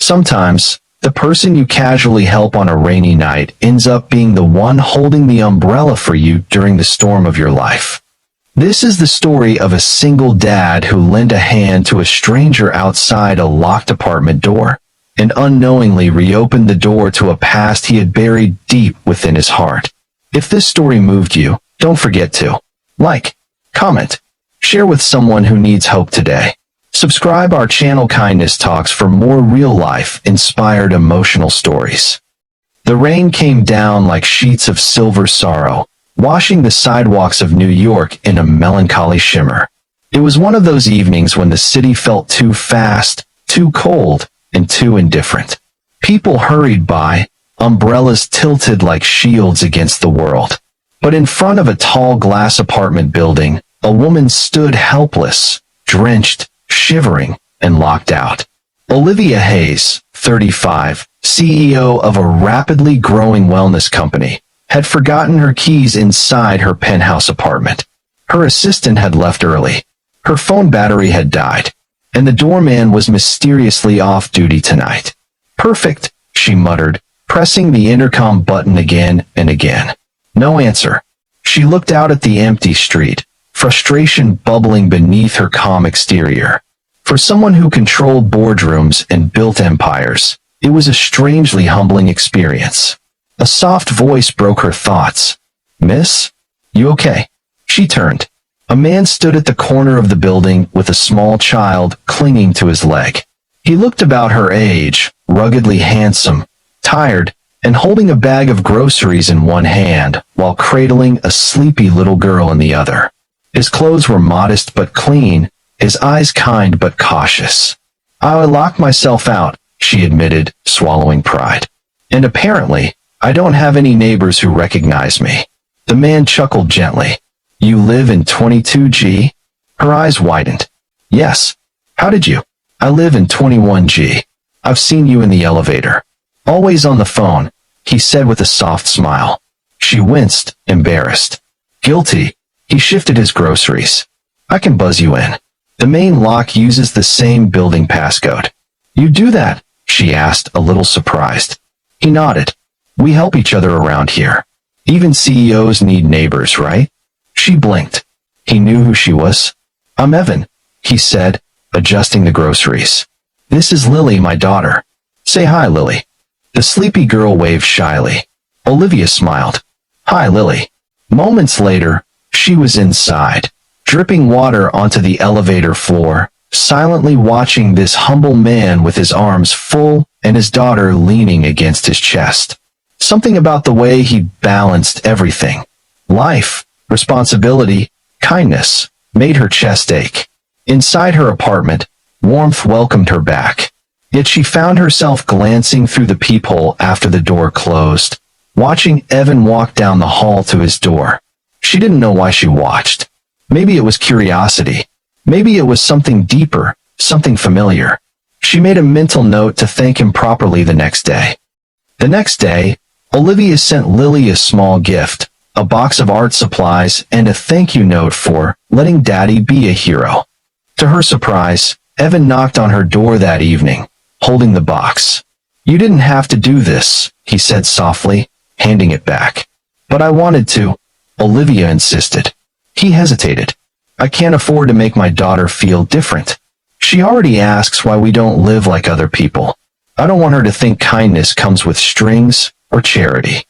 Sometimes, the person you casually help on a rainy night ends up being the one holding the umbrella for you during the storm of your life. This is the story of a single dad who lent a hand to a stranger outside a locked apartment door, and unknowingly reopened the door to a past he had buried deep within his heart. If this story moved you, don't forget to like, comment, share with someone who needs hope today. Subscribe our channel Kindness Talks for more real-life, inspired emotional stories. The rain came down like sheets of silver sorrow, washing the sidewalks of New York in a melancholy shimmer. It was one of those evenings when the city felt too fast, too cold, and too indifferent. People hurried by, umbrellas tilted like shields against the world. But in front of a tall glass apartment building, a woman stood helpless, drenched, shivering, and locked out. Olivia Hayes, 35, CEO of a rapidly growing wellness company, had forgotten her keys inside her penthouse apartment. Her assistant had left early. Her phone battery had died, and the doorman was mysteriously off duty tonight. "Perfect," she muttered, pressing the intercom button again and again. No answer. She looked out at the empty street, frustration bubbling beneath her calm exterior. For someone who controlled boardrooms and built empires, it was a strangely humbling experience. A soft voice broke her thoughts. "Miss? You okay?" She turned. A man stood at the corner of the building with a small child clinging to his leg. He looked about her age, ruggedly handsome, tired, and holding a bag of groceries in one hand while cradling a sleepy little girl in the other. His clothes were modest but clean, his eyes kind but cautious. "I locked myself out," she admitted, swallowing pride. "And apparently, I don't have any neighbors who recognize me." The man chuckled gently. "You live in 22G? Her eyes widened. "Yes. How did you?" "I live in 21G. I've seen you in the elevator." "Always on the phone," he said with a soft smile. She winced, embarrassed. "Guilty." He shifted his groceries. "I can buzz you in. The main lock uses the same building passcode." "You do that?" she asked, a little surprised. He nodded. "We help each other around here. Even CEOs need neighbors, right?" She blinked. He knew who she was. "I'm Evan," he said, adjusting the groceries. "This is Lily, my daughter. Say hi, Lily." The sleepy girl waved shyly. Olivia smiled. "Hi, Lily." Moments later, she was inside, dripping water onto the elevator floor, silently watching this humble man with his arms full and his daughter leaning against his chest. Something about the way he balanced everything, life, responsibility, kindness, made her chest ache. Inside her apartment, warmth welcomed her back. Yet she found herself glancing through the peephole after the door closed, watching Evan walk down the hall to his door. She didn't know why she watched. Maybe it was curiosity. Maybe it was something deeper, something familiar. She made a mental note to thank him properly the next day. The next day, Olivia sent Lily a small gift, a box of art supplies, and a thank you note for letting Daddy be a hero. To her surprise, Evan knocked on her door that evening, holding the box. "You didn't have to do this," he said softly, handing it back. "But I wanted to," Olivia insisted. He hesitated. "I can't afford to make my daughter feel different. She already asks why we don't live like other people. I don't want her to think kindness comes with strings or charity."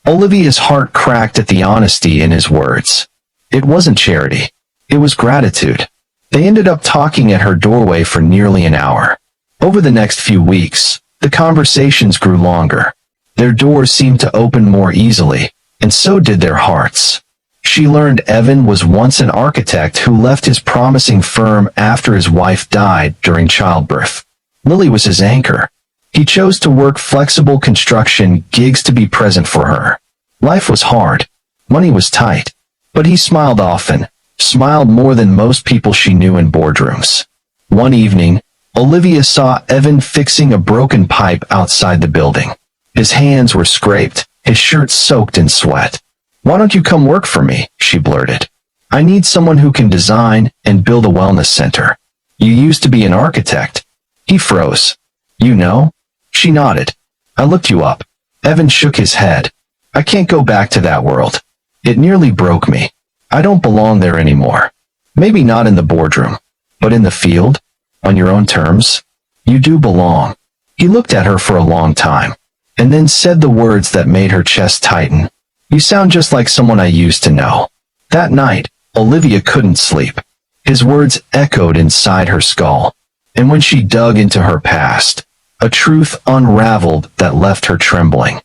Olivia's heart cracked at the honesty in his words. It wasn't charity. It was gratitude. They ended up talking at her doorway for nearly an hour. Over the next few weeks, the conversations grew longer. Their doors seemed to open more easily, and so did their hearts. She learned Evan was once an architect who left his promising firm after his wife died during childbirth. Lily was his anchor. He chose to work flexible construction gigs to be present for her. Life was hard. Money was tight. But he smiled often, smiled more than most people she knew in boardrooms. One evening, Olivia saw Evan fixing a broken pipe outside the building. His hands were scraped, his shirt soaked in sweat. "Why don't you come work for me?" she blurted. "I need someone who can design and build a wellness center." "You used to be an architect." He froze. "You know, She nodded. I looked you up. Evan shook his head. I can't go back to that world. It nearly broke me. I don't belong there anymore. Maybe not in the boardroom, but in the field, on your own terms, you do belong. He looked at her for a long time, and then said the words that made her chest tighten. You sound just like someone I used to know. That night, Olivia couldn't sleep. His words echoed inside her skull, and when she dug into her past, a truth unraveled that left her trembling.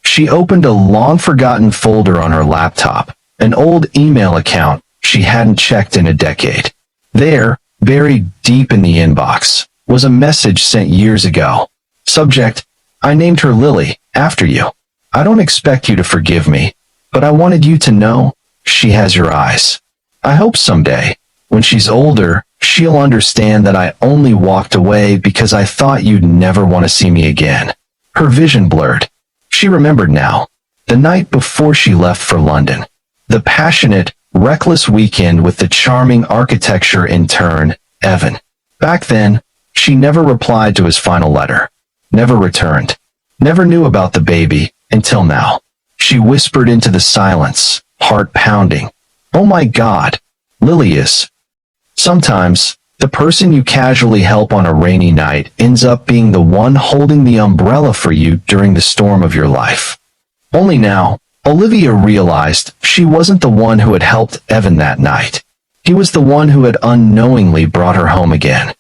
She opened a long-forgotten folder on her laptop, an old email account she hadn't checked in a decade. There, buried deep in the inbox, was a message sent years ago. Subject, I named her Lily, after you. I don't expect you to forgive me, but I wanted you to know, she has your eyes. I hope someday, when she's older, she'll understand that I only walked away because I thought you'd never want to see me again. Her vision blurred. She remembered now. The night before she left for London. The passionate, reckless weekend with the charming architecture intern, Evan. Back then, she never replied to his final letter. Never returned. Never knew about the baby, until now. She whispered into the silence, heart pounding. Oh my God, Lily is. Sometimes, the person you casually help on a rainy night ends up being the one holding the umbrella for you during the storm of your life. Only now, Olivia realized she wasn't the one who had helped Evan that night. He was the one who had unknowingly brought her home again.